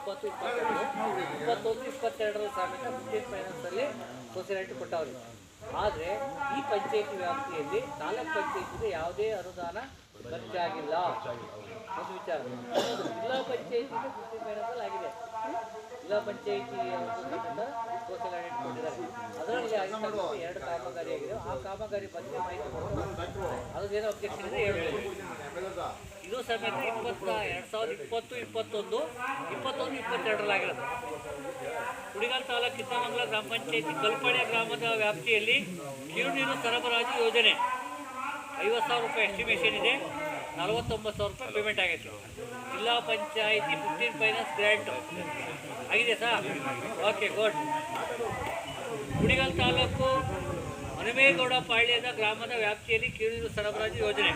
20, 21, 22 ಸಮೇತ ಮುತ್ತೂಟ್ ಫೈನಾನ್ಸಲ್ಲಿ ಸೊಸೈಟಿ ಕೊಟ್ಟವ್ರಿ. ಆದರೆ ಈ ಪಂಚಾಯಿತಿ ವ್ಯಾಪ್ತಿಯಲ್ಲಿ 4 ಪಂಚಾಯಿತಿಗೆ ಯಾವುದೇ ಅನುದಾನ ಖರ್ಚಾಗಿಲ್ಲ. ಒಂದು ವಿಚಾರ, ಜಿಲ್ಲಾ ಪಂಚಾಯಿತಿಗೆ ಮುತ್ತೂಟ್ ಫೈನಾನ್ಸಲ್ಲಿ ಆಗಿದೆ. ಜಿಲ್ಲಾ ಪಂಚಾಯಿತಿ ಸೋಷಿಯಲ್ ಆಡಿಟ್ ಕೊಟ್ಟಿದ್ದಾರೆ. ಅದರಲ್ಲಿ ಆಗಿರ್ತಕ್ಕಂಥ 2 ಕಾಮಗಾರಿ ಆಗಿದೆ. ಆ ಕಾಮಗಾರಿ ಬಗ್ಗೆ ಮಾಹಿತಿ ಕೊಟ್ಟು ಅದೇನೋ ಅಬ್ಜೆಕ್ಷನ್ ಇದೆ ಹೇಳ್ಬೋದು. ಇದು ಸಮೇತ 2020, 21, 22 ಆಗಿರೋದು. ಕುಡಿಗಾಲ್ ತಾಲೂಕು ಕಿತ್ತಮಂಗಲ ಗ್ರಾಮ ಪಂಚಾಯಿತಿ ಕಲ್ಪಣೆ ಗ್ರಾಮದ ವ್ಯಾಪ್ತಿಯಲ್ಲಿ ಕಿರುನೀರು ಸರಬರಾಜು ಯೋಜನೆ 50,000 ರೂಪಾಯಿ ಎಸ್ಟಿಮೇಷನ್ ಇದೆ. 49,000 ರೂಪಾಯಿ ಪೇಮೆಂಟ್ ಆಗೈತೆ. ಜಿಲ್ಲಾ ಪಂಚಾಯಿತಿ ಮುತ್ತೂಟ್ ಫೈನಾನ್ಸ್ ಗ್ರ್ಯಾಂಟ್ ಆಗಿದೆ sir. Okay, good. Kudigal taluk ಹನುಮೇಗೌಡ ಪಾಳ್ಯದ ಗ್ರಾಮದ ವ್ಯಾಪ್ತಿಯಲ್ಲಿ ಕಿರುನೀರು ಸರಬರಾಜು ಯೋಜನೆ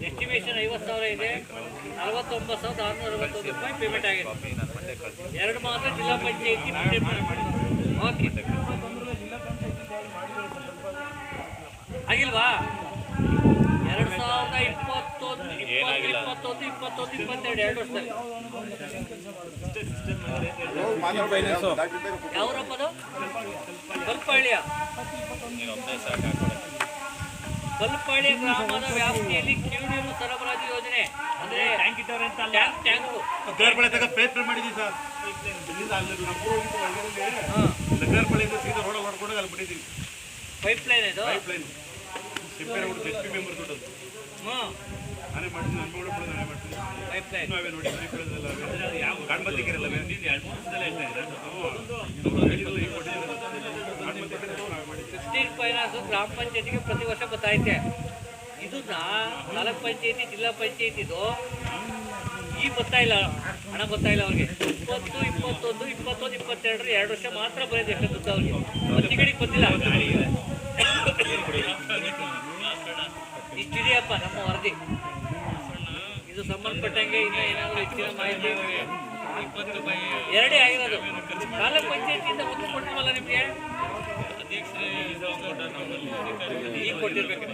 ಎಸ್ಟಿಮೇಷನ್ 50,000 ಇದೆ. 49,661 ರೂಪಾಯಿ ಪೇಮೆಂಟ್ ಆಗಿದೆ. 2 ಮಾತ್ರ ಜಿಲ್ಲಾ ಪಂಚಾಯಿತಿ. ಓಕೆ, ಆಗಿಲ್ವಾ? 2021, 22 2 ವರ್ಷದಲ್ಲಿ ಯಾವ್ರಪ್ಪದು? ಕಲ್ಪಳ್ಳಿಯ ಗ್ರಾಮದ ವ್ಯಾಪ್ತಿಯಲ್ಲಿ ಕಿರುನೀರು ಸರಬರಾಜು ಯೋಜನೆ ಅಂದ್ರೆ ಟ್ಯಾಂಕು ಮಾಡಿದ್ವಿ ಸರ್. ಪೈಪ್ ಲೈನ್ ಇದು. ಫೈನಾನ್ಸ್ ಗ್ರಾಮ ಪಂಚಾಯತಿಗೆ ಪ್ರತಿ ವರ್ಷ ಗೊತ್ತೈತೆ. ಇದನ್ನ ತಾಲೂಕ್ ಪಂಚಾಯತಿ, ಜಿಲ್ಲಾ ಪಂಚಾಯತಿದು ಈಗ ಗೊತ್ತಾಯಿಲ್ಲ, ಹಣ ಗೊತ್ತಾಯಿಲ್ಲ ಅವ್ರಿಗೆ. 20, 21, 22 2 ವರ್ಷ ಮಾತ್ರ ಬರೋದು. ಎಷ್ಟು ದುಡ್ಡು ಅವ್ರಿಗೆ ಹೊತ್ತಿಗಡಿಗೆ ಗೊತ್ತಿಲ್ಲ. ಇಷ್ಟಿದೆಯಪ್ಪ ನಮ್ಮ ವರದಿ. ಇದು ಸಂಬಂಧಪಟ್ಟಂಗೆ ಇನ್ನೂ ಏನಾದರೂ ಹೆಚ್ಚಿನ ಮಾಹಿತಿ 2 ಆಗಿರೋದು. ತಾಲೂಕ್ ಪಂಚಾಯತಿಯಿಂದ ಒಂದು ಕೊಟ್ಟಿಲ್ವಲ್ಲ ನಿಮಗೆ? ಈಗ ಕೊಟ್ಟಿರ್ಬೇಕು.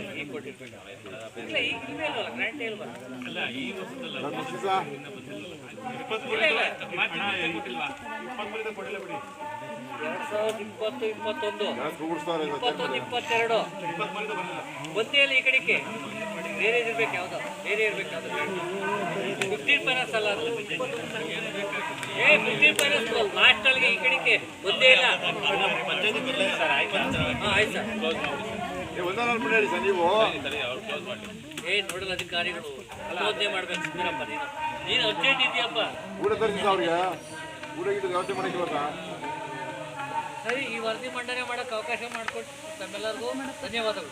ಇಲ್ಲ, ಈಗ ಇಲ್ವೇ ಇಲ್ವಲ್ಲ, ಗ್ರ್ಯಾಂಟ್ ಇಲ್ವಾ? 2020, 21, 22 ಒಂದೇ ಈ ಕಡೆಗೆ ಬೇರೆ ಇರ್ಬೇಕು. ಯಾವ್ದು ಬೇರೆ ಇರ್ಬೇಕು? ಅದು ಮುತ್ತೂಟ್ ಫೈನಾನ್ಸ್ ಅಲ್ಲ, ಅದು ಮುತ್ತೂಟ್ ಫೈನಾನ್ಸ್ ಲಾಸ್ಟ್ ಅಲ್ಲಿಗೆ ಈ ಕಡೆಗೆ ಒಂದೇ ಇಲ್ಲ. ಆಯ್ತು ಸರ್. ನೋಡಲ್ ಅಧಿಕಾರಿಗಳು ಅಲ್ಲೋದ್ನೆ ಮಾಡ್ಬೇಕು. ನೀನು ಅರ್ಜೆಂಟ್ ಇದೆಯಪ್ಪ. ಸರಿ, ಈ ವರದಿ ಮಂಡನೆ ಮಾಡೋಕ್ಕೆ ಅವಕಾಶ ಮಾಡಿಕೊಟ್ಟು ತಮ್ಮೆಲ್ಲರಿಗೂ ಧನ್ಯವಾದಗಳು.